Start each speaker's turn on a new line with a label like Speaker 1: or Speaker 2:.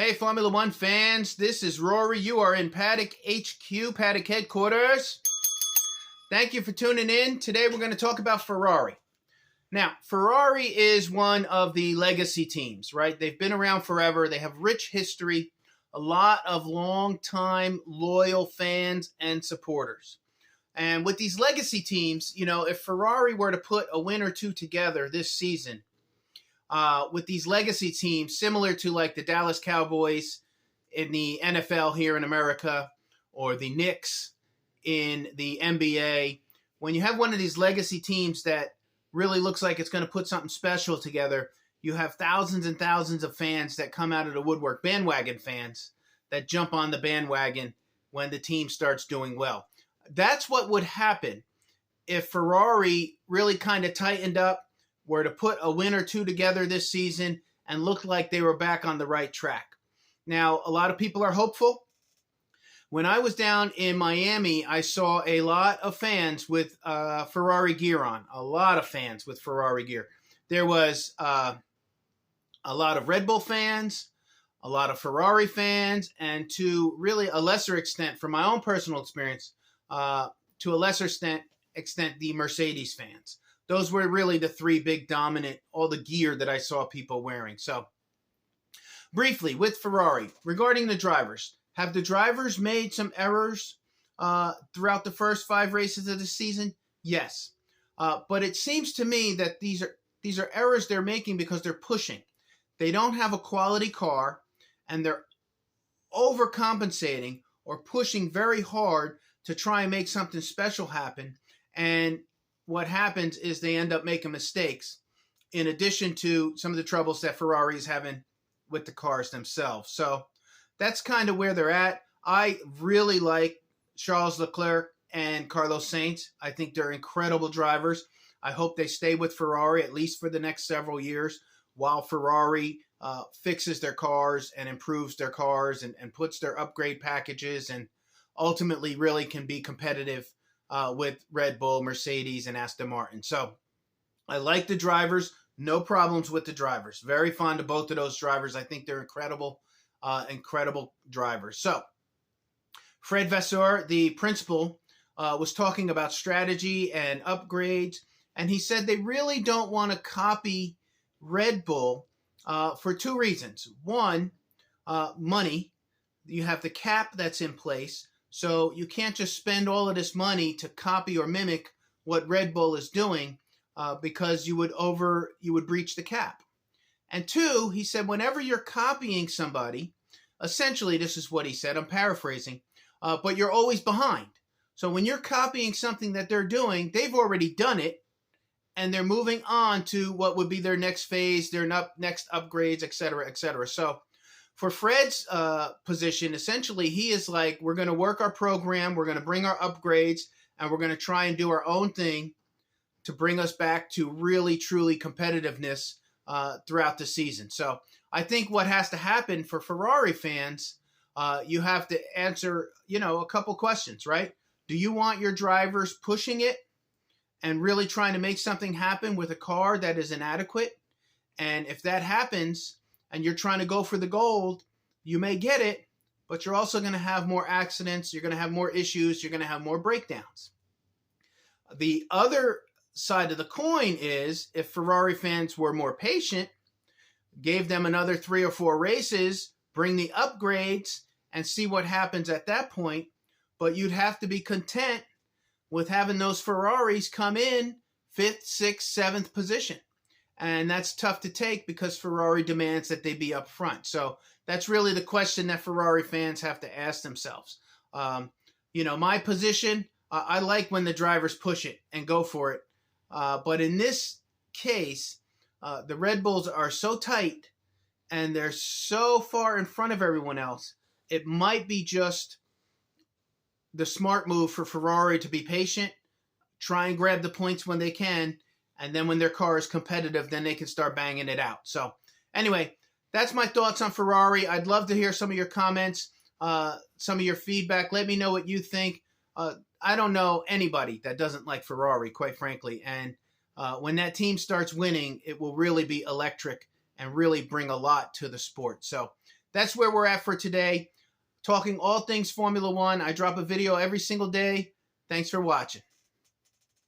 Speaker 1: Hey, Formula One fans, this is Rory. You are in Paddock HQ, Paddock headquarters. Thank you for tuning in. Today we're going to talk about Ferrari. Now, Ferrari is one of the legacy teams, right? They've been around forever. They have rich history, a lot of long-time loyal fans and supporters. And with these legacy teams, if Ferrari were to put a win or two together this season, with these legacy teams, similar to like the Dallas Cowboys in the NFL here in America, or the Knicks in the NBA, when you have one of these legacy teams that really looks like it's going to put something special together, you have thousands and thousands of fans that come out of the woodwork, bandwagon fans that jump on the bandwagon when the team starts doing well. That's what would happen if Ferrari really kind of tightened up, were to put a win or two together this season and looked like they were back on the right track. Now, a lot of people are hopeful. When I was down in Miami, I saw a lot of fans with Ferrari gear on. A lot of fans with Ferrari gear. There was a lot of Red Bull fans, a lot of Ferrari fans, and to really a lesser extent, from my own personal experience, to a lesser extent, the Mercedes fans. Those were really the three big dominant, all the gear that I saw people wearing. So, briefly, with Ferrari, regarding the drivers, have the drivers made some errors throughout the first 5 races of the season? Yes. But it seems to me that these are errors they're making because they're pushing. They don't have a quality car, and they're overcompensating or pushing very hard to try and make something special happen. And what happens is they end up making mistakes, in addition to some of the troubles that Ferrari is having with the cars themselves. So that's kind of where they're at. I really like Charles Leclerc and Carlos Sainz. I think they're incredible drivers. I hope they stay with Ferrari at least for the next several years while Ferrari fixes their cars and improves their cars and puts their upgrade packages and ultimately really can be competitive with Red Bull, Mercedes, and Aston Martin. So I like the drivers. No problems with the drivers. Very fond of both of those drivers. I think they're incredible drivers. So Fred Vasseur, the principal, was talking about strategy and upgrades, and he said they really don't want to copy Red Bull for 2 reasons. One, money. You have the cap that's in place. So you can't just spend all of this money to copy or mimic what Red Bull is doing because you would breach the cap. And 2, he said, whenever you're copying somebody, essentially this is what he said, I'm paraphrasing, but you're always behind. So when you're copying something that they're doing, they've already done it, and they're moving on to what would be their next phase, their next upgrades, et cetera, et cetera. So for Fred's position, essentially, he is like, we're going to work our program, we're going to bring our upgrades, and we're going to try and do our own thing to bring us back to really, truly competitiveness throughout the season. So I think what has to happen for Ferrari fans, you have to answer, a couple questions, right? Do you want your drivers pushing it and really trying to make something happen with a car that is inadequate? And if that happens, and you're trying to go for the gold, you may get it, but you're also going to have more accidents, you're going to have more issues, you're going to have more breakdowns. The other side of the coin is if Ferrari fans were more patient, gave them another 3 or 4 races, bring the upgrades, and see what happens at that point, but you'd have to be content with having those Ferraris come in 5th, 6th, 7th position. And that's tough to take because Ferrari demands that they be up front. So that's really the question that Ferrari fans have to ask themselves. My position, I like when the drivers push it and go for it. But in this case, the Red Bulls are so tight and they're so far in front of everyone else, it might be just the smart move for Ferrari to be patient, try and grab the points when they can, and then when their car is competitive, then they can start banging it out. So anyway, that's my thoughts on Ferrari. I'd love to hear some of your comments, some of your feedback. Let me know what you think. I don't know anybody that doesn't like Ferrari, quite frankly. And when that team starts winning, it will really be electric and really bring a lot to the sport. So that's where we're at for today. Talking all things Formula One. I drop a video every single day. Thanks for watching.